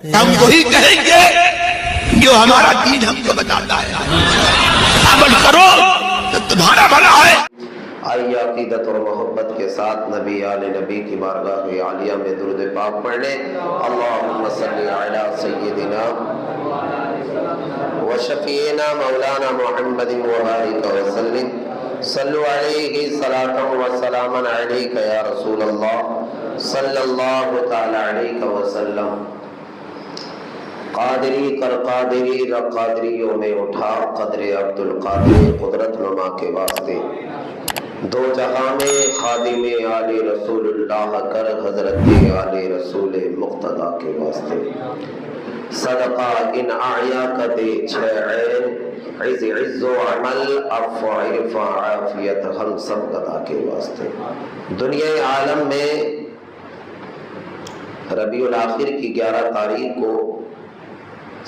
ہم وہی کہیں گے جو ہمارا دین ہم کو بتاتا ہے. عمل کرو تو تمہارا بھلا ہے. آئیے عقیدت اور محبت کے ساتھ نبی آل نبی کی بارگاہ عالیہ میں درود پاک پڑھ لیں. اللہم صلی علی سیدنا و شفیعنا مولانا محمد وبارک وسلم. صلو علیہ صلاۃ و سلاما علیک یا رسول اللہ صلی اللہ تعالی علیہ وسلم. قادری کر قادری ر قادریوں میں اٹھا قدر عبد القادر قدرت نما کے واسطے. دو جہاں میں خادم آل رسول اللہ کر حضرت آل رسول مقتدی کے واسطے. صدقہ ان اعیا کا دے چھ عین عز عز و عمل عفو عرف عافیت ہم سب گدا کے واسطے. دنیا عالم میں ربیع الاخر کی 11 تاریخ کو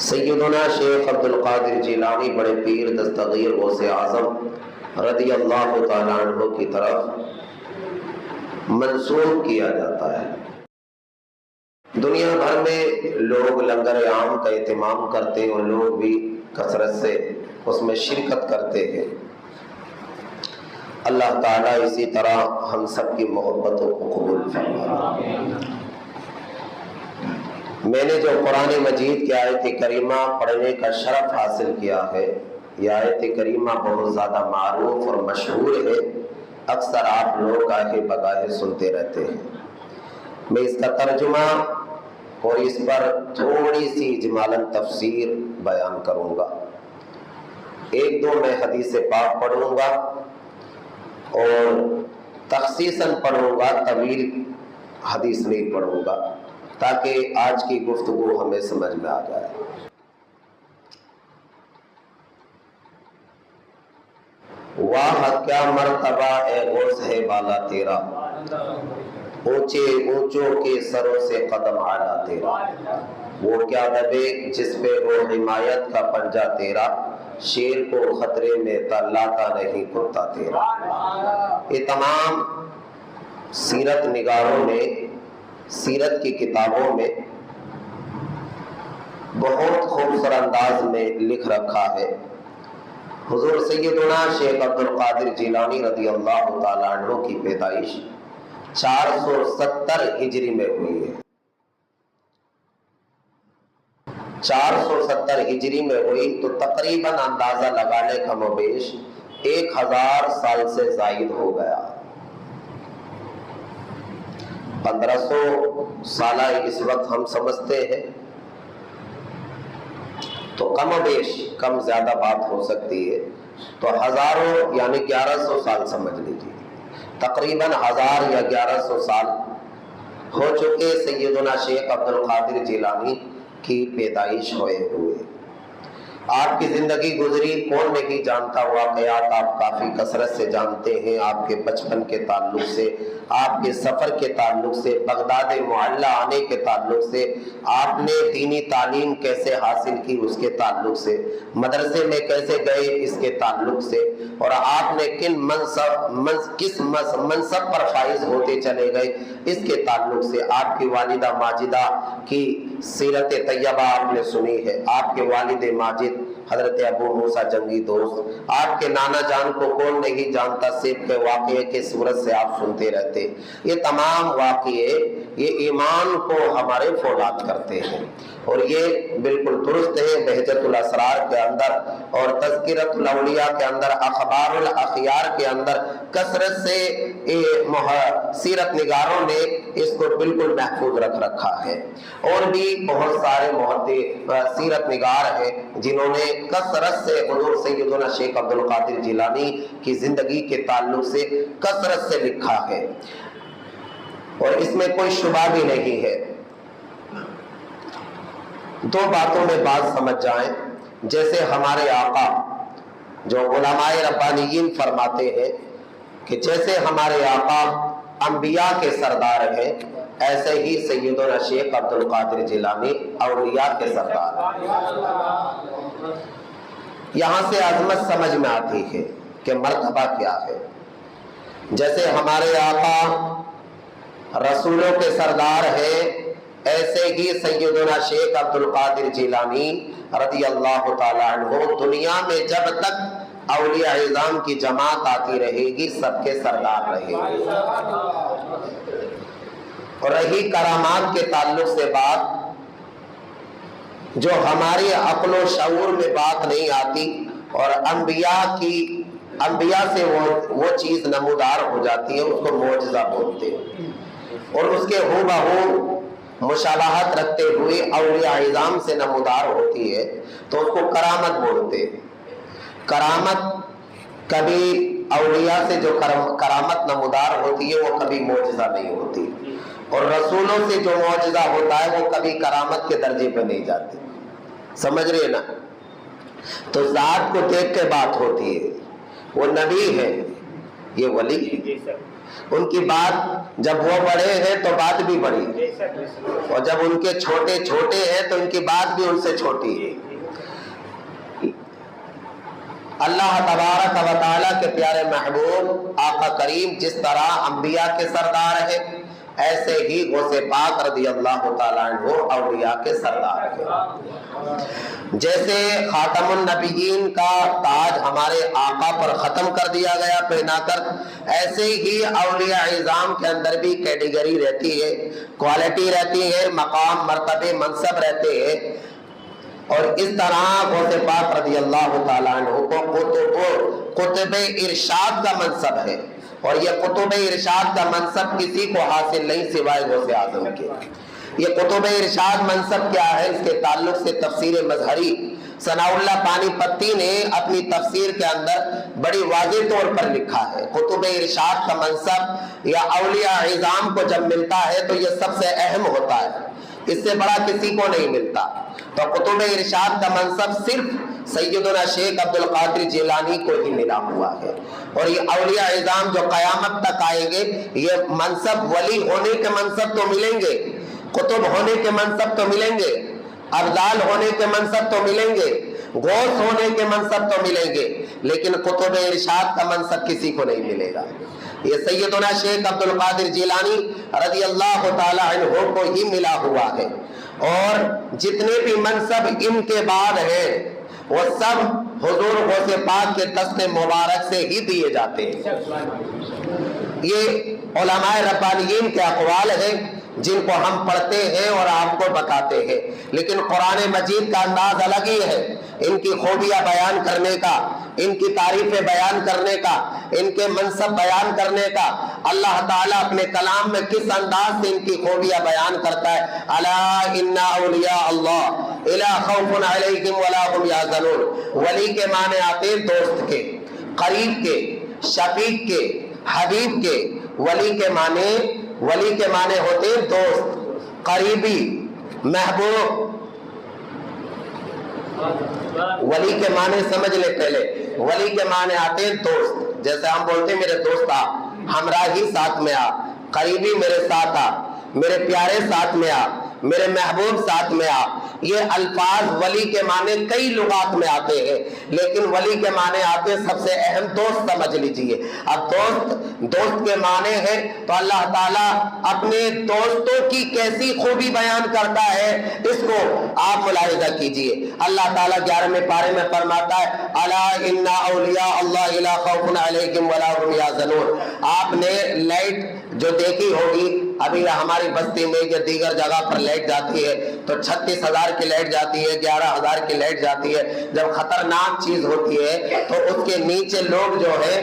سیدنا شیخ عبد القادر جیلانی بڑے پیر دستگیر غوث اعظم رضی اللہ تعالیٰ عنہ کی طرف منسوب کیا جاتا ہے. دنیا بھر میں لوگ لنگر عام کا اہتمام کرتے ہیں اور لوگ بھی کثرت سے اس میں شرکت کرتے ہیں. اللہ تعالیٰ اسی طرح ہم سب کی محبتوں کو قبول فرمائے. میں نے جو قرآن مجید کی آیت کریمہ پڑھنے کا شرف حاصل کیا ہے، یہ آیت کریمہ بہت زیادہ معروف اور مشہور ہے، اکثر آپ لوگ گاہے بگاہے سنتے رہتے ہیں. میں اس کا ترجمہ اور اس پر تھوڑی سی اجمالاً تفسیر بیان کروں گا. ایک دو میں حدیث پاک پڑھوں گا اور تخصیصاً پڑھوں گا، طویل حدیث نہیں پڑھوں گا تاکہ آج کی گفتگو ہمیں سمجھ میں آ جائے. واہ کیا مرتبہ اے غوث ہے بالا تیرا، اونچے اونچوں کے سروں سے قدم اعلیٰ تیرا. وہ کیا دبے جس پہ ہو حمایت کا پنجہ تیرا، شیر کو خطرے میں لاتا نہیں کتا تیرا. یہ تمام سیرت نگاروں نے سیرت کی کتابوں میں بہت خوبصورت انداز میں لکھ رکھا ہے. حضور سیدنا شیخ عبد القادر جیلانی رضی اللہ تعالیٰ عنہ کی پیدائش 470 ہجری میں ہوئی ہے. 470 ہجری میں ہوئی تو تقریباً اندازہ لگانے کا مبیش 1000 سال سے زائد ہو گیا. 1500 سالہ اس وقت ہم سمجھتے ہیں تو کم و بیش کم زیادہ بات ہو سکتی ہے، تو ہزاروں یعنی 1100 سال سمجھ لیجیے. تقریباً 1000 یا 1100 سال ہو چکے سیدنا شیخ عبد القادر جیلانی کی پیدائش ہوئے. آپ کی زندگی گزری کون نہیں جانتا، واقعات آپ کافی کثرت سے جانتے ہیں. آپ کے بچپن کے تعلق سے، آپ کے سفر کے تعلق سے، بغداد معلیٰ آنے کے تعلق سے، آپ نے دینی تعلیم کیسے حاصل کی اس کے تعلق سے، مدرسے میں کیسے گئے اس کے تعلق سے، اور آپ نے کس منصب پر فائز ہوتے چلے گئے اس کے تعلق سے. آپ کی والدہ ماجدہ کی سیرت طیبہ آپ نے سنی ہے. آپ کے والد ماجد حضرت ابو موسیٰ جنگی دوست، آپ کے نانا جان کو کون نہیں جانتا، سیب کے واقعے کے صورت سے آپ سنتے رہتے. یہ تمام واقعے یہ ایمان کو ہمارے فولاد کرتے ہیں، اور یہ بالکل درست ہے. بہجت الاسرار کے اندر اور تذکرۃ الاولیاء کے اندر، اخبار الاخیار کے اندر کثرت سے سیرت نگاروں نے اس کو بالکل محفوظ رکھ رکھا ہے. اور بھی بہت سارے محدث سیرت نگار ہیں جنہوں نے کثرت سے حضور سیدنا شیخ عبد القادر جیلانی کی زندگی کے تعلق سے کثرت سے لکھا ہے، اور اس میں کوئی شبہ بھی نہیں ہے. دو باتوں میں بات سمجھ جائیں. جیسے ہمارے آقا جو علماء ربانیین فرماتے ہیں کہ جیسے ہمارے آقا انبیاء کے سردار ہیں، ایسے ہی سیدنا شیخ عبد القادر جیلانی اولیاء کے سردار ہیں. یہاں سے عظمت سمجھ میں آتی ہے کہ مرتبہ کیا ہے. جیسے ہمارے آقا رسولوں کے سردار ہیں، ایسے ہی سیدنا شیخ عبد القادر جیلانی رضی اللہ تعالیٰ عنہ دنیا میں جب تک اولیاء اعظام کی جماعت آتی رہے گی سب کے سردار رہے گی۔ اور رہی کرامات کے تعلق سے بات، جو ہماری عقل و شعور میں بات نہیں آتی اور انبیاء سے وہ چیز نمودار ہو جاتی ہے، اس کو معجزہ بولتے ہیں، اور اس کے ہو بہو مشابہت رکھتے ہوئے اولیاء اعظام سے نمودار ہوتی ہے تو اس کو کرامت بولتے ہیں۔ کرامت کبھی اولیاء سے جو کرامت نمودار ہوتی ہے وہ کبھی معجزہ نہیں ہوتی، اور رسولوں سے جو معجزہ ہوتا ہے وہ کبھی کرامت کے درجے پہ نہیں جاتے، سمجھ رہے نا؟ تو ذات کو دیکھ کے بات ہوتی ہے، وہ نبی ہے، یہ ولی ہے، ان کی بات جب وہ بڑے ہیں تو بات بھی بڑی، اور جب ان کے چھوٹے چھوٹے ہیں تو ان کی بات بھی ان سے چھوٹی ہے۔ اللہ تبارک و تعالیٰ کے پیارے محبوب آقا کریم جس طرح انبیاء کے سردار ہیں، ایسے ہی غوث پاک رضی اللہ تعالیٰ عنہ اولیاء کے سردار ہیں۔ جیسے خاتم النبیین کا تاج ہمارے آقا پر ختم کر دیا گیا پہنا کر، ایسے ہی اولیاء اعظام کے اندر بھی کیٹیگری رہتی ہے، کوالٹی رہتی ہے، مقام مرتبے منصب رہتے ہیں، اور اس طرح غوث پاک رضی اللہ تعالیٰ عنہ کو قطب ارشاد کا منصب ہے، اور یہ قطب ارشاد کا منصب کسی کو حاصل نہیں سوائے غوث اعظم کے۔ یہ قطب ارشاد منصب کیا ہے، اس کے تعلق سے تفسیر مظہری ثناء اللہ پانی پتی نے اپنی تفسیر کے اندر بڑی واضح طور پر لکھا ہے۔ قطب ارشاد کا منصب یا اولیاء اعظام کو جب ملتا ہے تو یہ سب سے اہم ہوتا ہے، اس سے بڑا کسی کو نہیں ملتا۔ تو قطب ارشاد کا منصب صرف سیدنا شیخ عبد القادر جیلانی کو ہی ملا ہوا ہے، اور یہ اولیاء اعظام جو قیامت تک آئیں گے یہ منصب ولی ہونے کے منصب تو ملیں گے، قطب ہونے کے منصب تو ملیں گے، ابدال ہونے کے منصب تو ملیں گے، غوث ہونے کے منصب تو ملیں گے، لیکن قطب ارشاد کا منصب کسی کو نہیں ملے گا۔ یہ سیدنا شیخ عبد القادر جیلانی رضی اللہ تعالی عنہ کو ہی ملا ہوا ہے، اور جتنے بھی منصب ان کے بعد ہیں وہ سب حضور غوث پاک کے دست مبارک سے ہی دیے جاتے ہیں۔ یہ علماء ربانیین کے اقوال ہیں جن کو ہم پڑھتے ہیں اور آپ کو بتاتے ہیں، لیکن قرآن مجید کا انداز الگ ہی ہے، ان کی خوبیاں بیان کرنے کا، ان کی تعریفیں بیان کرنے کا، ان کے منصب بیان کرنے کا۔ اللہ تعالیٰ اپنے کلام میں کس انداز سے ان کی خوبیاں بیان کرتا ہے، الا ان اولیاء اللہ لا خوف علیہم ولا هم یحزنون۔ ولی کے معنی آتے ہیں دوست کے، قریب کے، شفیق کے، حبیب کے۔ ولی کے معنی ہوتے ہیں دوست، قریبی، محبوب۔ ولی کے معنی سمجھ لے پہلے، ولی کے معنی آتے ہیں دوست، جیسے ہم بولتے ہیں میرے دوست آ، ہمراہی ساتھ میں آ، قریبی میرے ساتھ آ، میرے پیارے ساتھ میں آ، میرے محبوب ساتھ میں آ۔ یہ الفاظ ولی کے معنی کئی لغات میں آتے ہیں، لیکن ولی کے معنی آتے ہیں سب سے اہم دوست، سمجھ لیجئے۔ اب دوست کے معنی ہے تو اللہ تعالیٰ اپنے دوستوں کی کیسی خوبی بیان کرتا ہے اس کو آپ ملاحظہ کیجئے۔ اللہ تعالیٰ 11ویں پارے میں فرماتا ہے الا ان اولیاء اللہ لا خوف علیہم ولا هم یحزنون۔ آپ نے لائٹ جو دیکھی ہوگی، ابھی ہماری بستی میں یا دیگر جگہ پر لائٹ جاتی ہے تو 36,000 کی لائٹ جاتی ہے، 11,000 کی لائٹ جاتی ہے۔ جب خطرناک چیز ہوتی ہے تو اس کے نیچے لوگ جو ہے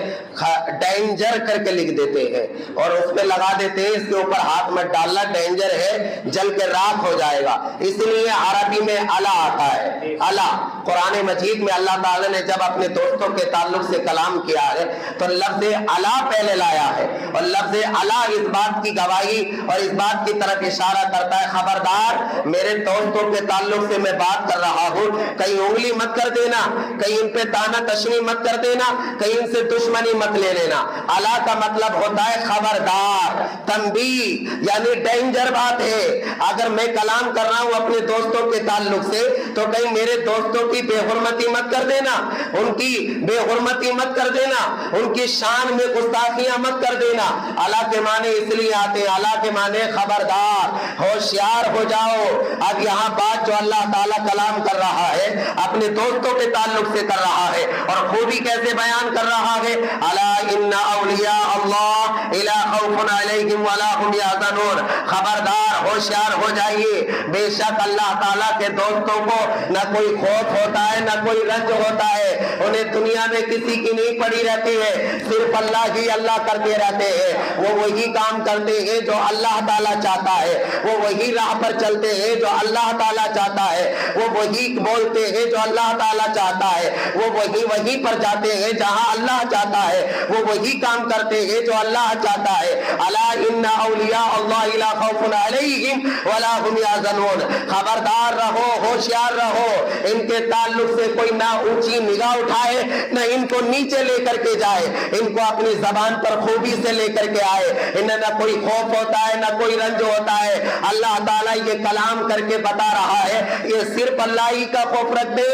ڈینجر کر کے لکھ دیتے ہیں اور اس پہ لگا دیتے ہیں، اس کے اوپر ہاتھ میں ڈالنا ڈینجر ہے، جل کے راکھ ہو جائے گا۔ اس لیے عربی میں الا آتا ہے، الا۔ قرآن مجید میں اللہ تعالی نے جب اپنے دوستوں کے تعلق سے کلام کیا ہے تو لفظ الا پہلے لایا ہے، اور لفظ الا اس بات کی گواہی اور اس بات کی طرف اشارہ کرتا ہے خبردار میرے دوستوں کے تعلق سے میں بات کر رہا ہوں، کہیں انگلی مت کر دینا، کہیں ان پہ تانا تشنی مت کر دینا، کہیں ان سے دشمنی مت لے لینا۔ الا کا مطلب ہوتا ہے خبردار، تنبیہ، یعنی ڈینجر بات ہے۔ اگر میں کلام کر رہا ہوں اپنے دوستوں کے تعلق سے تو کہیں میرے دوستوں کی بے حرمتی مت کر دینا، ان کی بے حرمتی مت کر دینا، ان کی شان میں گستاخیاں مت کر دینا۔ الا کے معنی اس لیے آتے ہیں، الا اللہ کے معنی خبردار، ہوشیار ہو جاؤ۔ اب یہاں بات جو اللہ تعالیٰ کلام کر رہا ہے اپنے دوستوں کے تعلق سے کر رہا ہے، اور خوبی کیسے بیان کر رہا ہے؟ الا ان اولیاء اللہ لا خوف علیہم ولا هم یحزنون، خبردار ہوشیار ہو جائیے، بے شک اللہ تعالیٰ کے دوستوں کو نہ کوئی خوف ہوتا ہے نہ کوئی رنج ہوتا ہے، انہیں دنیا میں کسی کی نہیں پڑی رہتی ہے، صرف اللہ ہی اللہ کرتے رہتے ہیں، وہ وہی کام کرتے ہیں جو اللہ تعالیٰ چاہتا ہے، وہ وہی راہ پر چلتے ہیں جو اللہ تعالیٰ چاہتا ہے، وہ وہی بولتے ہیں جو اللہ تعالیٰ چاہتا ہے، وہ وہی پر جاتے ہیں جہاں اللہ چاہتا ہے، وہ وہی کام کرتے ہیں جو اللہ چاہتا ہے۔ الا ان اولیاء اللہ لا خوف علیہم ولا هم یحزنون، خبردار رہو، ہوشیار رہو، ان کے تعلق سے کوئی نہ اونچی نگاہ اٹھائے نہ ان کو نیچے لے کر کے جائے، ان کو اپنی زبان پر خوبی سے لے کر کے آئے، انہیں نہ کوئی خوف ہوتا ہے نہ کوئی رنج ہوتا ہے۔ اللہ تعالیٰ یہ کلام کر کے بتا رہا ہے یہ صرف اللہ ہی کا خوف رکھتے،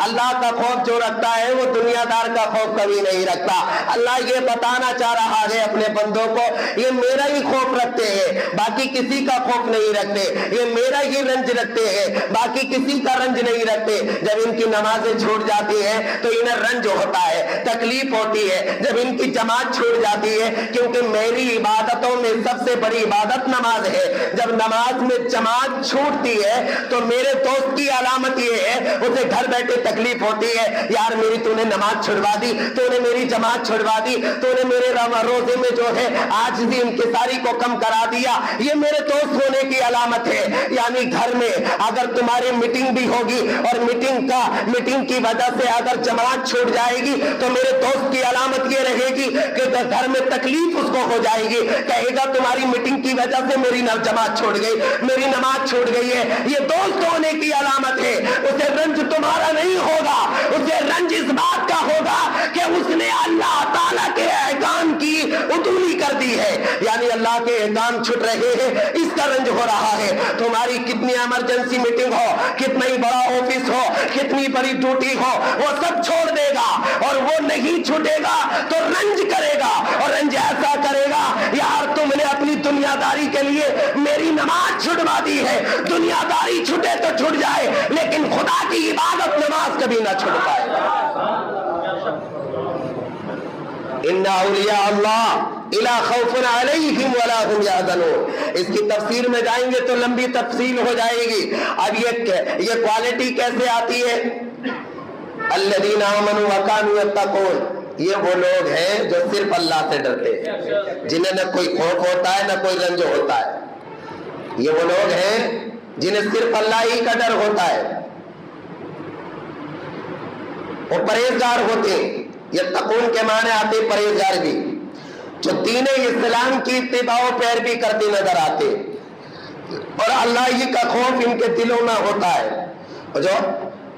اللہ کا خوف جو رکھتا ہے وہ دنیا دار کا خوف کبھی نہیں رکھتا۔ اللہ یہ بتانا چاہ رہا ہے اپنے بندوں کو یہ میرا ہی خوف رکھتے ہیں، باقی کسی کا خوف نہیں رکھتے، یہ میرا ہی رنج رکھتے ہیں، باقی کسی کا رنج نہیں رکھتے۔ جب ان کی نمازیں چھوٹ جاتی ہیں تو انہیں رنج ہوتا ہے، تکلیف ہوتی ہے، جب ان کی جماعت چھوٹ جاتی ہے، کیونکہ میری عبادتوں میں سب سے بڑی عبادت نماز ہے، جب نماز میں جماعت چھوٹتی ہے تو میرے دوست کی علامت یہ ہے اسے گھر بیٹھے تکلیف ہوتی ہے، یار میری تو نے نماز چھڑوا دی، تو نے میری جماعت چھڑوا دی، تو نے میرے روزے میں جو ہے آج بھی انکساری کو کم کرا دیا، یہ میرے دوست ہونے کی علامت ہے۔ یعنی گھر میں اگر تمہاری میٹنگ بھی ہوگی اور میٹنگ کی وجہ سے اگر جماعت چھوٹ جائے گی تو میرے دوست کی علامت یہ رہے گی کہ گھر میں تکلیف اس کو ہو جائے گی، کہے گا تمہاری میٹنگ کی وجہ سے میری جماعت چھوٹ گئی، میری نماز چھوٹ گئی ہے، یہ دوست ہونے کی علامت ہے۔ اسے رنج تمہارا نہیں ہوگا، اسے رنج اس بات کا ہوگا کہ اس نے اللہ تعالیٰ کے احکام کی عدولی کر دی ہے، یعنی اللہ کے احکام چھٹ رہے ہیں، اس کا رنج ہو رہا ہے۔ تمہاری کتنی ایمرجنسی میٹنگ ہو، کتنا ہی بڑا آفس ہو، کتنی بڑی ڈیوٹی ہو، وہ سب چھوڑ دے گا، اور وہ نہیں چھوٹے گا تو رنج کرے گا، اور رنج ایسا کرے گا یار تم نے اپنی دنیا داری کے لیے میری نماز چھڑوا دی ہے، دنیا داری چھٹے تو چھٹ جائے لیکن خدا کی عبادت نماز کبھی نہ چھٹ پائے۔ ان اولیاء اللہ الا خوف علیہم ولا هم یحزنون، اس کی تفسیر میں جائیں گے تو لمبی تفصیل ہو جائے گی۔ اب یہ کوالٹی کیسے آتی ہے؟ الذین آمنوا وکانوا یتقون، یہ وہ لوگ ہیں جو صرف اللہ سے ڈرتے ہیں، جنہیں نہ کوئی خوف ہوتا ہے نہ کوئی رنج ہوتا ہے، یہ وہ لوگ ہیں جنہیں صرف اللہ ہی کا ڈر ہوتا ہے، وہ پرہیزگار ہوتے ہیں۔ یتقون کے معنی آتے پرہیزگار بھی، جو دین اسلام کی اتباع و پیروی کرتے نظر آتے اور اللہ ہی کا خوف ان کے دلوں میں ہوتا ہے، جو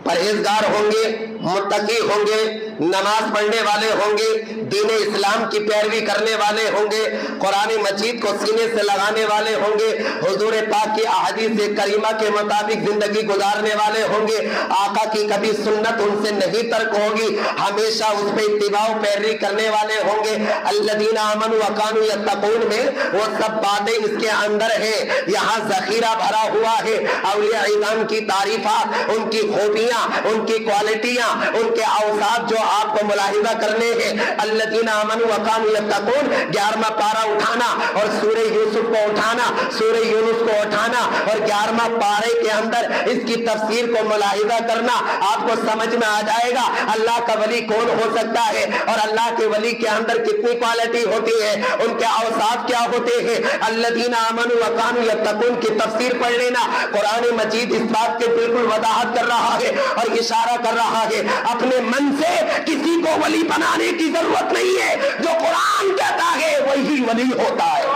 پرہیزگار ہوں گے، متقی ہوں گے، نماز پڑھنے والے ہوں گے، دین اسلام کی پیروی کرنے والے ہوں گے، قرآن مجید کو سینے سے لگانے والے ہوں گے، حضور پاک کی احادیث کریمہ کے مطابق زندگی گزارنے والے ہوں گے، آقا کی کبھی سنت ان سے نہیں ترک ہوگی، ہمیشہ اس پہ اتباع و پیروی کرنے والے ہوں گے۔ الذین آمنوا وکانوا یتقون میں وہ سب باتیں اس کے اندر ہیں، یہاں ذخیرہ بھرا ہوا ہے اولیاء اعظم کی تعریفات، ان کی خوبیاں، ان کی کوالٹیاں، ان کے اوصاف جو آپ کو ملاحظہ کرنے ہیں۔ الذین آمنوا وکانوا یتقون 11واں پارہ اٹھانا اور سورہ یوسف کو اٹھانا، سورہ یونس کو اٹھانا اور 11واں پارے کے اندر اس کی تفسیر کو ملاحظہ کرنا، آپ کو سمجھ میں آ جائے گا اللہ کا ولی کون ہو سکتا ہے اور اللہ کے ولی کے اندر کتنی کوالٹی ہوتی ہے، ان کے اوصاف کیا ہوتے ہیں۔ الذین آمنوا وکانوا یتقون کی تفسیر پڑھ لینا، قرآن مجید اس بات کے بالکل وضاحت کر رہا ہے اور اشارہ کر رہا ہے، اپنے من سے کسی کو ولی بنانے کی ضرورت نہیں ہے، جو قرآن کہتا ہے وہی ولی ہوتا ہے۔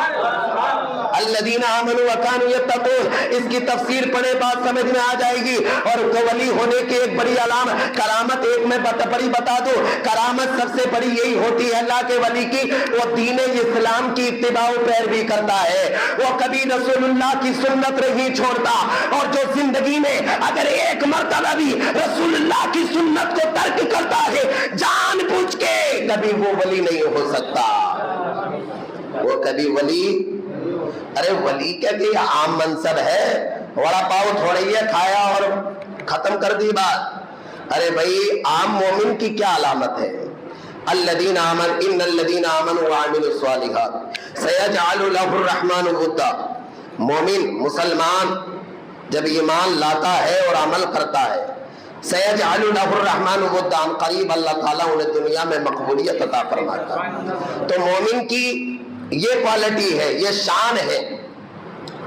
الذین آمنوا وکانوا یتقون، اس کی تفسیر پڑھے بات سمجھ میں آ جائے گی۔ اور ولی ہونے کی ایک بڑی علامت کرامت ایک میں بڑی بتا دوں، کرامت سب سے بڑی یہی ہوتی ہے اللہ کے ولی کی، وہ دین اسلام کی اتباع و پیروی کرتا ہے، وہ کبھی رسول اللہ کی سنت نہیں چھوڑتا، اور جو زندگی میں اگر ایک مرتبہ بھی رسول اللہ کی سنت کو ترک کرتا ہے جان بوجھ کے، کبھی وہ ولی نہیں ہو سکتا، وہ کبھی ولی ارے ولی کیا کہ یہ عام منصب ہے، وڑا پاؤ تھوڑی ہے کھایا اور ختم کر دی بات۔ ارے بھائی عام مومن کی کیا علامت ہے؟ الذین آمنوا ان الذین آمنوا وعملوا الصالحات سیجعل لہ الرحمن ودا۔ مومن مسلمان جب ایمان لاتا ہے اور عمل کرتا ہے، سیجعل لہ الرحمن ودا، قریب اللہ تعالیٰ انہیں دنیا میں مقبولیت عطا فرماتا ہے۔ تو مومن کی یہ کوالٹی ہے، یہ شان ہے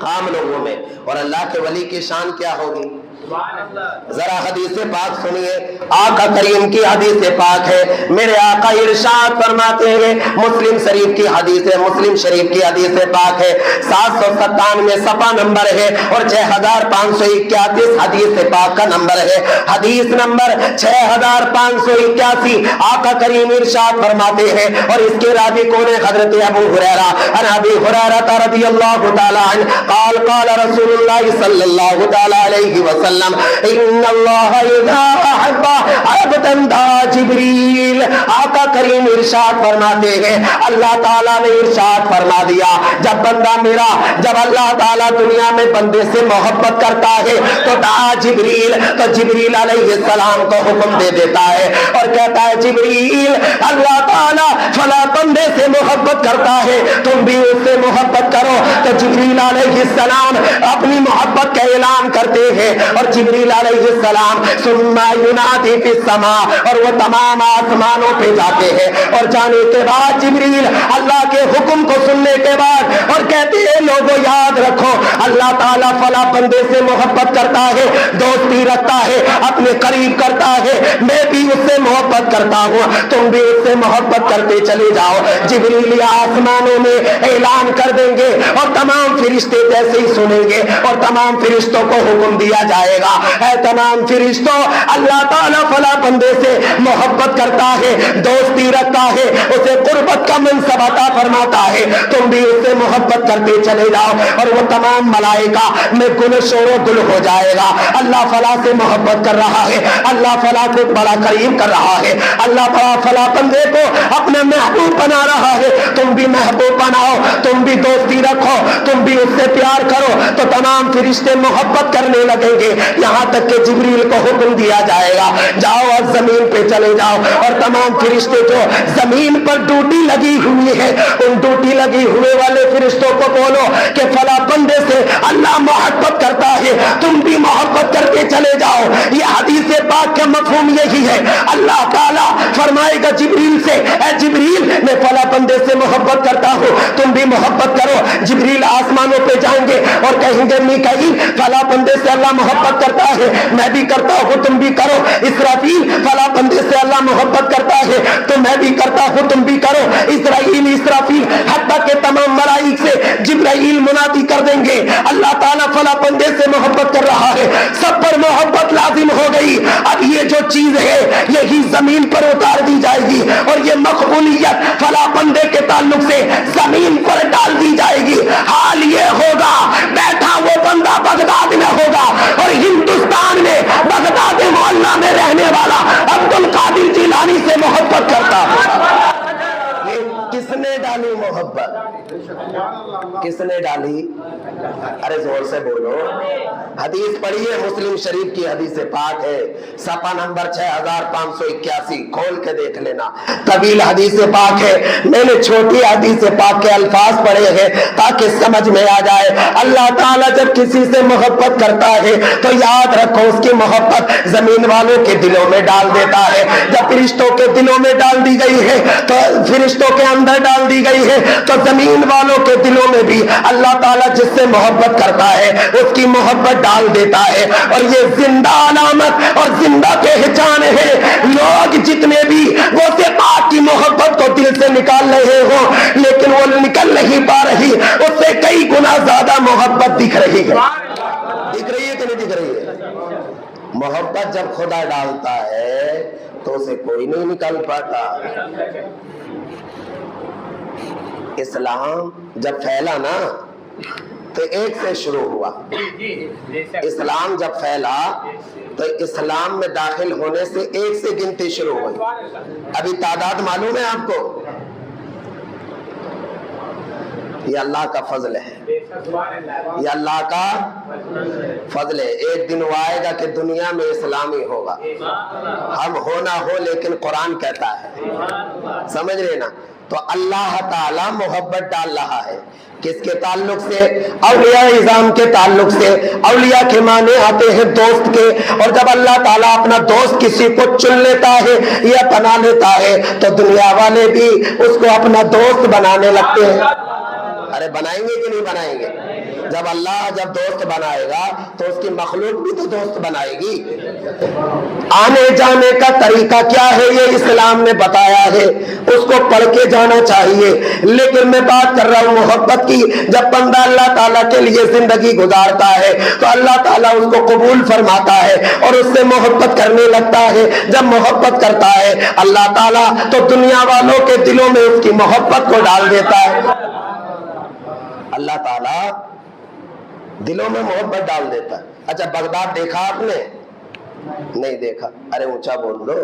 عام لوگوں میں، اور اللہ کے ولی کی شان کیا ہوگی؟ ذرا حدیث پاک سنیے، آقا کریم کی حدیث پاک ہے، میرے آقا ارشاد فرماتے ہیں، مسلم شریف کی حدیث ہے، مسلم شریف کی حدیث پاک ہے، 797 صفحہ نمبر ہے اور 6581 حدیث پاک کا نمبر ہے، حدیث نمبر 6581۔ آقا کریم ارشاد فرماتے ہیں، اور اس کے راوی کون ہے؟ حضرت ابو ہریرہ، عن ابی ہریرہ رضی اللہ تعالی عنہ قال قال رسول اللہ صلی اللہ تعالی علیہ وسلم ان اللہ اذا احب عبدا دعا جبریل۔ آقا کریم ارشاد فرماتے ہیں، اللہ تعالیٰ نے ارشاد فرما دیا، جب بندہ میرا، جب اللہ تعالیٰ دنیا میں بندے سے محبت کرتا ہے تو دعا جبریل، تو جبریل علیہ السلام کو حکم دے دیتا ہے اور کہتا ہے جبریل اللہ تعالیٰ فلاں بندے سے محبت کرتا ہے، تم بھی اس سے محبت کرو۔ تو جبریل علیہ السلام اپنی محبت کا اعلان کرتے ہیں، اور جبریل علیہ السلام ثم ینادی فی السماء، اور وہ تمام آسمانوں پہ جاتے ہیں، اور جانے کے بعد جبریل اللہ کے حکم کو سننے کے بعد اور کہتے ہیں لوگوں یاد رکھو اللہ تعالیٰ فلاں بندے سے محبت کرتا ہے، دوستی رکھتا ہے، اپنے قریب کرتا ہے، میں بھی اس سے محبت کرتا ہوں، تم بھی اس سے محبت کرتے چلے جاؤ۔ جبریل آسمانوں میں اعلان کر دیں گے اور تمام فرشتے جیسے ہی سنیں گے اور تمام فرشتوں کو حکم دیا جائے گا، اے تمام فرشتوں اللہ تعالیٰ فلاں بندے سے محبت کرتا ہے، دوستی رکھتا ہے، اسے قربت کا منصب عطا فرماتا ہے، تم بھی اس سے محبت کرتے چلے جاؤ۔ اور وہ تمام ملائکہ میں گل شور و گل ہو جائے گا، اللہ فلاں سے محبت کر رہا ہے، اللہ فلاں کو بڑا قریب کر رہا ہے، اللہ فلاں بندے کو اپنا محبوب بنا رہا ہے، تم بھی محبوب بناؤ، تم بھی دوستی رکھو، تم بھی اس سے پیار کرو۔ تو تمام فرشتے محبت کرنے لگیں گے، یہاں تک کہ جبریل کو حکم دیا جائے گا جاؤ اور زمین پہ چلے جاؤ، اور تمام فرشتے جو زمین پر ڈیوٹی لگی ہوئی ہے ان ڈیوٹی لگی ہوئے والے فرشتوں کو بولو کہ فلاں بندے سے اللہ محبت کرتا ہے، تم بھی محبت کرتے چلے جاؤ۔ یہ حدیث پاک کا مفہوم یہی ہے، اللہ تعالیٰ فرمائے گا جبریل سے اے جبریل میں فلاں بندے سے محبت کرتا ہوں، تم بھی محبت کرو۔ جبریل آسمانوں پہ جائیں گے اور کہیں گے میکائیل فلاں بندے سے اللہ محبت کرتا ہے، میں بھی کرتا ہوں، تم بھی کرو۔ اسرافیل فلاں بندے سے اللہ محبت کرتا ہے تو میں بھی کرتا ہوں، تم بھی کرو۔ اسرائیل اسرافیل حتیٰ کہ تمام ملائک سے جبرائیل منادی کر دیں گے اللہ تعالیٰ فلاں بندے سے محبت کر رہا ہے، سب پر محبت لازم ہو گئی۔ اب یہ جو چیز ہے یہی زمین پر اتار دی جائے گی، اور یہ مقبولیت فلاں بندے کے تعلق سے زمین پر ڈال دی جائے گی۔ حال یہ ہوگا بیٹھا وہ بندہ بغداد میں ہوگا اور ہندوستان میں بغداد محلہ میں رہنے والا عبد القادر جیلانی سے محبت کرتا ہے۔ کس نے ڈالی محبت؟ کس نے ڈالی؟ ارے زور سے بولو۔ حدیث پڑھیے، مسلم شریف کی حدیث پاک ہے، صفحہ نمبر 6581، کھول کے دیکھ لینا، طویل حدیث پاک ہے، میں نے چھوٹی حدیث پاک کے الفاظ پڑھے ہیں تاکہ سمجھ میں آ جائے۔ اللہ تعالیٰ جب کسی سے محبت کرتا ہے تو یاد رکھو اس کی محبت زمین والوں کے دلوں میں ڈال دیتا ہے۔ جب فرشتوں کے دلوں میں ڈال دی گئی ہے تو فرشتوں کے اندر ڈال دی گئی ہے تو زمین والوں کے دلوں میں بھی اللہ تعالیٰ جس سے محبت کرتا ہے اس کی محبت ڈال دیتا ہے، اور یہ زندہ علامت اور زندہ پہچان ہے۔ لوگ جتنے بھی وہ سے پاک کی محبت کو دل سے نکال رہے ہو لیکن وہ نکل نہیں پا رہی، اس سے کئی گنا زیادہ محبت دکھ رہی ہے۔ دکھ رہی ہے کہ نہیں دکھ رہی ہے؟ محبت جب خدا ڈالتا ہے تو اسے کوئی نہیں نکال پاتا۔ اسلام جب پھیلا نا تو ایک سے شروع ہوا، اسلام جب پھیلا تو اسلام میں داخل ہونے سے ایک سے گنتی شروع ہوئی۔ ابھی تعداد معلوم ہے آپ کو؟ یہ اللہ کا فضل ہے، یہ اللہ کا فضل ہے۔ ایک دن وہ آئے گا کہ دنیا میں اسلامی ہوگا، ہم ہو نہ ہو لیکن قرآن کہتا ہے، سمجھ رہے نا؟ تو اللہ تعالیٰ محبت ڈال رہا ہے کس کے تعلق سے؟ اولیاء اعظام کے تعلق سے۔ اولیاء کے معنی آتے ہیں دوست کے، اور جب اللہ تعالیٰ اپنا دوست کسی کو چن لیتا ہے یا بنا لیتا ہے تو دنیا والے بھی اس کو اپنا دوست بنانے لگتے ہیں۔ ارے بنائیں گے کہ نہیں بنائیں گے؟ جب اللہ جب دوست بنائے گا تو اس کی مخلوق بھی تو دوست بنائے گی۔ آنے جانے کا طریقہ کیا ہے یہ اسلام نے بتایا ہے، اس کو پڑھ کے جانا چاہیے۔ لیکن میں بات کر رہا ہوں محبت کی۔ جب بندہ اللہ تعالیٰ کے لیے زندگی گزارتا ہے تو اللہ تعالیٰ اس کو قبول فرماتا ہے اور اس سے محبت کرنے لگتا ہے۔ جب محبت کرتا ہے اللہ تعالیٰ تو دنیا والوں کے دلوں میں اس کی محبت کو ڈال دیتا ہے۔ اللہ تعالیٰ دلوں میں محبت ڈال دیتا ہے۔ اچھا بغداد دیکھا آپ نے؟ نہیں دیکھا؟ ارے اونچا بول دو۔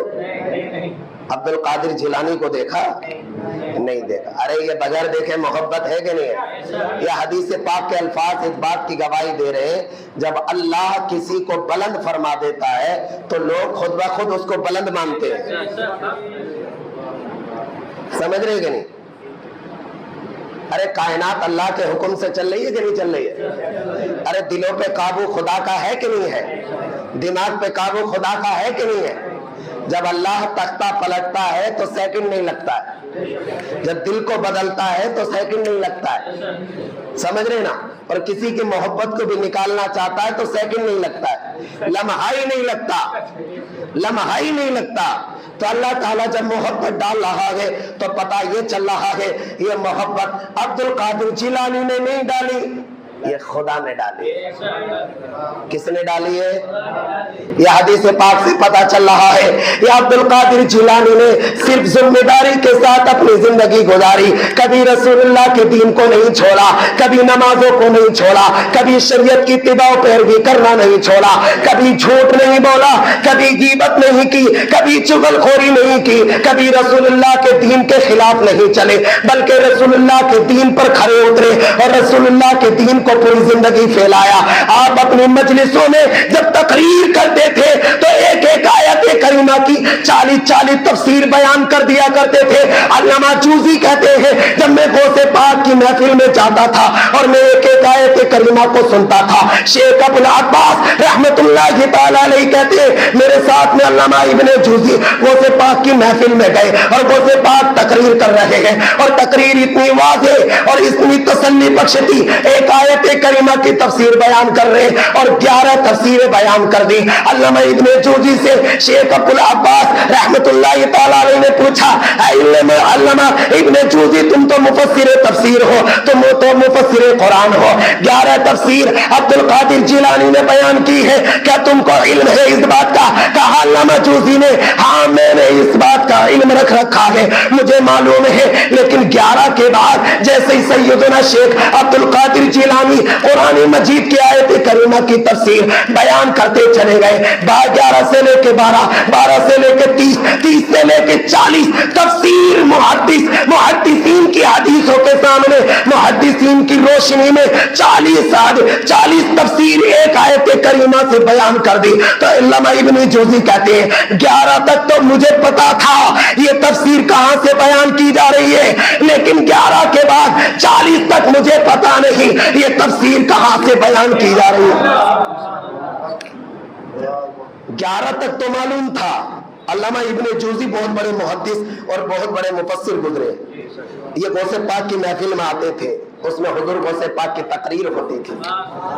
عبد القادر جیلانی کو دیکھا؟ نہیں دیکھا۔ ارے یہ بغیر دیکھے محبت ہے کہ نہیں ہے؟ یہ حدیث پاک کے الفاظ اس بات کی گواہی دے رہے ہیں، جب اللہ کسی کو بلند فرما دیتا ہے تو لوگ خود بخود اس کو بلند مانتے ہیں۔ سمجھ رہے کہ نہیں؟ ارے کائنات اللہ کے حکم سے چل رہی ہے کہ نہیں چل رہی ہے؟ ارے دلوں پہ قابو خدا کا ہے کہ نہیں ہے؟ دماغ پہ قابو خدا کا ہے کہ نہیں ہے؟ جب اللہ تختہ پلٹتا ہے تو سیکنڈ نہیں لگتا ہے، جب دل کو بدلتا ہے تو سیکنڈ نہیں لگتا ہے، سمجھ رہے نا؟ اور کسی کی محبت کو بھی نکالنا چاہتا ہے تو سیکنڈ نہیں لگتا ہے، لمحہ ہی نہیں لگتا، لمحہ ہی نہیں لگتا۔ تو اللہ تعالیٰ جب محبت ڈال رہا ہے تو پتہ یہ چل رہا ہے یہ محبت عبد القادر جیلانی نے نہیں ڈالی، یہ خدا نے ڈالی۔ کس نے ڈالی ہے؟ یہ حدیث پاک سے پتہ چل رہا ہے یہ عبد القادر جیلانی نے صرف ذمہ داری کے ساتھ اپنی زندگی گزاری، کبھی رسول اللہ کے دین کو نہیں چھوڑا، کبھی نمازوں کو نہیں چھوڑا، کبھی شریعت کی اتباع و پیروی کرنا نہیں چھوڑا، کبھی جھوٹ نہیں بولا، کبھی غیبت نہیں کی، کبھی چغلخوری نہیں کی، کبھی رسول اللہ کے دین کے خلاف نہیں چلے، بلکہ رسول اللہ کے دین پر کھڑے اترے اور رسول اللہ کے دین کو پوری زندگی پھیلایا۔ آپ اپنی مجلسوں میں جب تقریر کرتے تھے تو ایک ایک آیت کریمہ کی 40 تفسیر بیان کر دیا کرتے تھے۔ علامہ جوزی کہتے ہیں جب میں غوث پاک کی محفل میں جاتا تھا اور میں ایک ایک آیت کریمہ کو سنتا تھا، شیخ ابو العباس رحمت اللہ تعالی علیہ کہتے ہیں میرے ساتھ میں علامہ ابن جوزی غوث پاک کی محفل میں گئے اور غوث پاک تقریر کر رہے ہیں اور تقریر اتنی واضح اور اتنی تسلی بخش تھی، ایک آیت کریمہ کی تفسیر بیان کر رہے اور 11 تفسیریں بیان کر دی۔ علامہ ابن جوزی سے شیخ ابو العباس رحمت اللہ تعالی علیہ نے پوچھا علامہ ابن جوزی تم تو مفسر تفسیر ہو، تم تو مفسر قرآن ہو، 11 تفسیر عبد القادر جیلانی نے بیان کی ہے، کیا تم کو علم ہے اس بات کا؟ کہا علامہ جوزی نے ہاں میں نے اس بات کا علم رکھ رکھا ہے، مجھے معلوم ہے، لیکن 11 کے بعد جیسے ہی سیدنا شیخ عبد القادر جیلانی قرآن مجید کی آیت کریمہ کی تفسیر بیان کرتے چلے گئے، 11 سے لے کے 12، 12 سے لے کے 30، 30 سے لے کے 40 تفسیر محدثین کی حدیثوں کے سامنے محدثین کی روشنی میں 40 تفسیر ایک آیت کریمہ سے بیان کر دی۔ تو علامہ ابن جوزی کہتے ہیں 11 تک تو مجھے پتا تھا یہ تفسیر کہاں سے بیان کی جا رہی ہے، لیکن 11 کے بعد 40 تک مجھے پتا نہیں یہ تفسیر کہاں سے بیان کی جا رہی ہے۔ 11 تک تو معلوم تھا۔ علامہ ابن جوزی بہت بڑے محدث اور بہت بڑے مفسر گزرے، یہ غوث پاک کی محفل میں آتے تھے، اس میں حضور غوث پاک کی تقریر ہوتی تھی،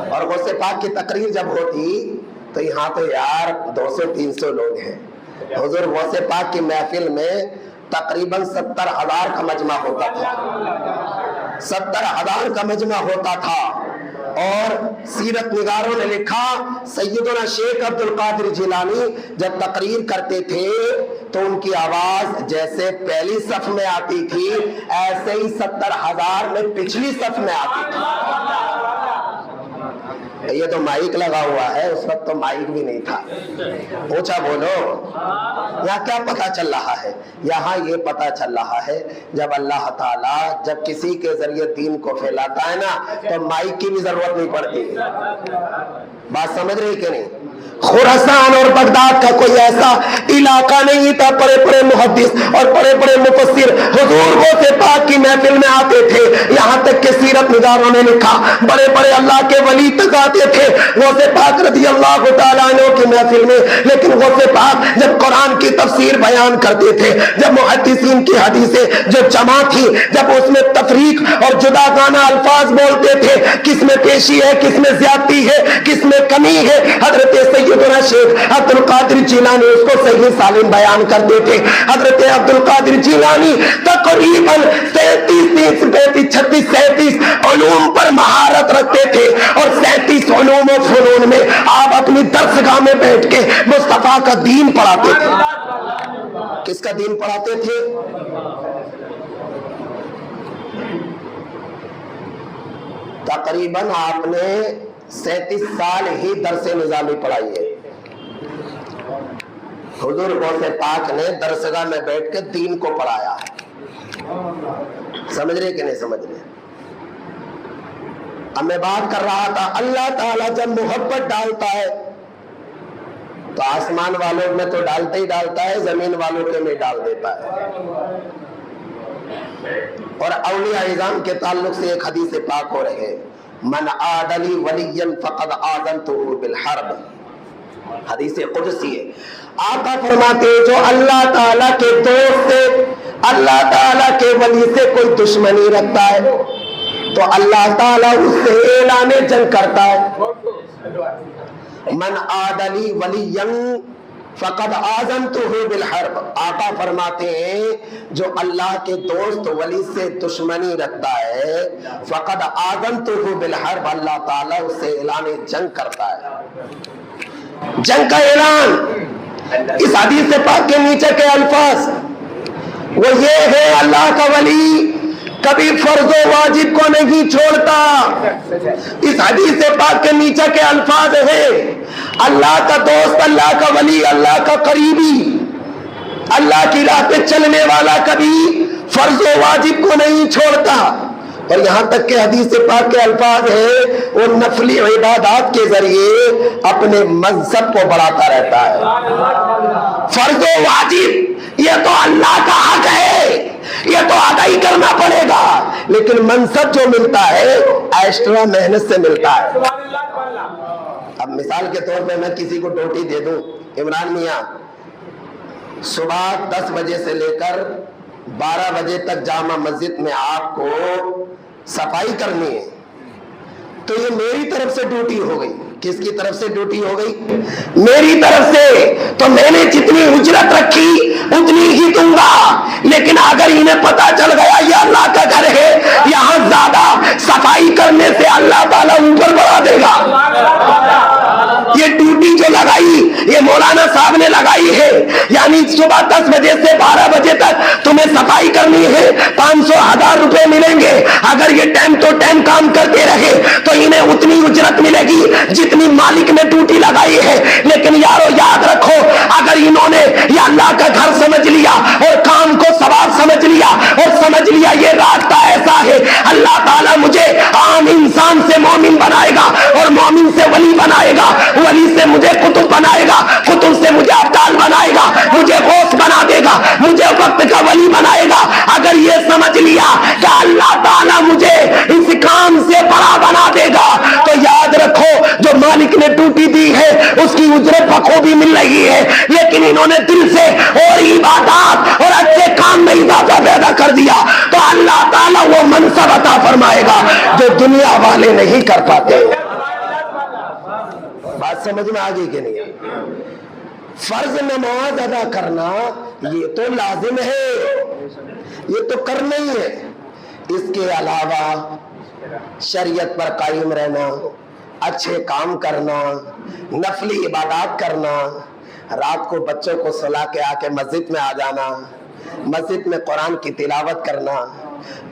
اور غوث پاک کی تقریر جب ہوتی تو یہاں تو یار 200-300 لوگ ہیں، حضور غوث پاک کی محفل میں تقریباً 70,000 کا مجمع ہوتا تھا، 70,000 کا مجمع ہوتا تھا۔ اور سیرت نگاروں نے لکھا سیدنا شیخ عبد القادر جیلانی جب تقریر کرتے تھے تو ان کی آواز جیسے پہلی صف میں آتی تھی ایسے ہی 70,000 میں پچھلی صف میں آتی تھی۔ یہ تو مائک لگا ہوا ہے، اس وقت تو مائک بھی نہیں تھا. اونچا بولو. یہاں کیا پتا چل رہا ہے؟ یہاں یہ پتا چل رہا ہے جب اللہ تعالیٰ جب کسی کے ذریعے دین کو پھیلاتا ہے نا تو مائک کی بھی ضرورت نہیں پڑتی. بات سمجھ رہی کہ نہیں؟ خراسان اور بغداد کا کوئی ایسا علاقہ نہیں تھا. بڑے بڑے محدث اور بڑے بڑے مفسر حضور غوث پاک کی محفل میں آتے تھے. یہاں تک کہ سیرت نگاروں نے لکھا بڑے بڑے اللہ کے ولی تک آتے تھے غوث پاک رضی اللہ تعالیٰ عنہ کی محفل میں. لیکن غوث پاک جب قرآن کی تفسیر بیان کرتے تھے، جب محدثین کی حدیثیں جو جمع تھی، جب اس میں تفریق اور جدا گانا الفاظ بولتے تھے، کس میں پیشی ہے، کس میں زیادتی ہے، کس میں کمی ہے، حضرت سیدنا شیخ عبد القادر جیلانی اس کو صحیح سالم بیان کرتے تھے. حضرت عبد القادر جیلانی تقریباً 37 علوم پر مہارت رکھتے تھے اور 37 علوم و فنون میں آپ اپنی درسگاہ میں بیٹھ کے مصطفیٰ کا دین پڑھاتے تھے. کس کا دین پڑھاتے تھے؟ تقریباً آپ نے 37 سال ہی درس نظامی پڑھائی ہے. حضور غوث پاک نے درسگاہ میں بیٹھ کے دین کو پڑھایا. سمجھ رہے کہ نہیں سمجھ رہے؟ اب میں بات کر رہا تھا اللہ تعالیٰ جب محبت ڈالتا ہے تو آسمان والوں میں تو ڈالتا ہی ڈالتا ہے، زمین والوں کے میں ڈال دیتا ہے. اور اولیاء اعظام کے تعلق سے ایک حدیث پاک ہو رہے من عاد لی ولیا فقد آذنته بالحرب. حدیث قدسی ہے. آقا فرماتے ہیں جو اللہ تعالیٰ کے دوست سے، اللہ تعالیٰ کے ولی سے کوئی دشمنی رکھتا ہے تو اللہ تعالیٰ اس سے اعلان جنگ کرتا ہے. من عاد لی ولیا فقد آذنته بالحرب. آقا فرماتے ہیں جو اللہ کے دوست ولی سے دشمنی رکھتا ہے فقد آذنته بالحرب، اللہ تعالیٰ اس سے اعلان جنگ کرتا ہے. جنگ کا اعلان اس حدیث پاک کے نیچے کے الفاظ وہ یہ ہے اللہ کا ولی کبھی فرض و واجب کو نہیں چھوڑتا. اس حدیث پاک کے نیچے کے الفاظ ہیں اللہ کا دوست، اللہ کا ولی، اللہ کا قریبی، اللہ کی راہ پہ چلنے والا کبھی فرض و واجب کو نہیں چھوڑتا. اور یہاں تک کہ حدیث پاک کے الفاظ ہیں وہ نفلی عبادات کے ذریعے اپنے مذہب کو بڑھاتا رہتا ہے. فرض و واجب یہ تو اللہ کا حق ہے، یہ تو ادا ہی کرنا پڑے گا، لیکن منصب جو ملتا ہے ایکسٹرا محنت سے ملتا ہے. اب مثال کے طور پہ میں کسی کو ڈیوٹی دے دوں، عمران میاں صبح 10 بجے سے لے کر 12 بجے تک جامع مسجد میں آپ کو صفائی کرنی ہے، تو یہ میری طرف سے ڈیوٹی ہو گئی. کس کی طرف سے ڈیوٹی ہو گئی؟ میری طرف سے. تو میں نے جتنی اجرت رکھی اتنی ہی دوں گا. لیکن اگر انہیں پتا چل گیا یہ اللہ کا گھر ہے، یہاں زیادہ صفائی کرنے سے اللہ تعالیٰ اوپر بڑھا دے گا. یہ ڈیوٹی جو لگائی یہ مولانا صاحب نے لگائی ہے، یعنی صبح 10 بجے سے 12 بجے تک تمہیں صفائی کرنی ہے، 500,000 روپے ملیں گے. اگر یہ ٹائم تو ٹائم کام کرتے رہے تو انہیں اتنی اجرت ملے گی جتنی مالک نے ڈیوٹی لگائی ہے. لیکن یارو یاد رکھو اگر انہوں نے یہ اللہ کا گھر سمجھ لیا اور کام کو ثواب سمجھ لیا اور سمجھ لیا یہ راستہ ایسا ہے اللہ تعالیٰ مجھے عام انسان سے مومن بنائے گا اور مومن سے ولی بنائے گا، ولی سے مجھے قطب بنائے گا، قطب سے مجھے ابدال بنائے گا، مجھے غوث بنا دے گا، مجھے وقت کا ولی بنائے گا. اگر یہ سمجھ لیا کہ اللہ تعالیٰ مجھے اس کام سے بڑا بنا دے گا تو یاد رکھو جو مالک نے ڈیوٹی دی ہے اس کی اجرت بخوبی مل رہی ہے، لیکن انہوں نے دل سے اور عبادات اور اچھے کام میں اضافہ پیدا کر دیا تو اللہ تعالیٰ وہ منصب عطا فرمائے گا جو دنیا والے نہیں کر پاتے. بات سمجھ میں آ گئی کہ نہیں؟ فرض نماز ادا کرنا یہ تو لازم ہے، یہ تو کرنا ہی ہے. اس کے علاوہ شریعت پر قائم رہنا، اچھے کام کرنا، نفلی عبادات کرنا، رات کو بچوں کو سلا کے آ کے مسجد میں آ جانا، مسجد میں قرآن کی تلاوت کرنا،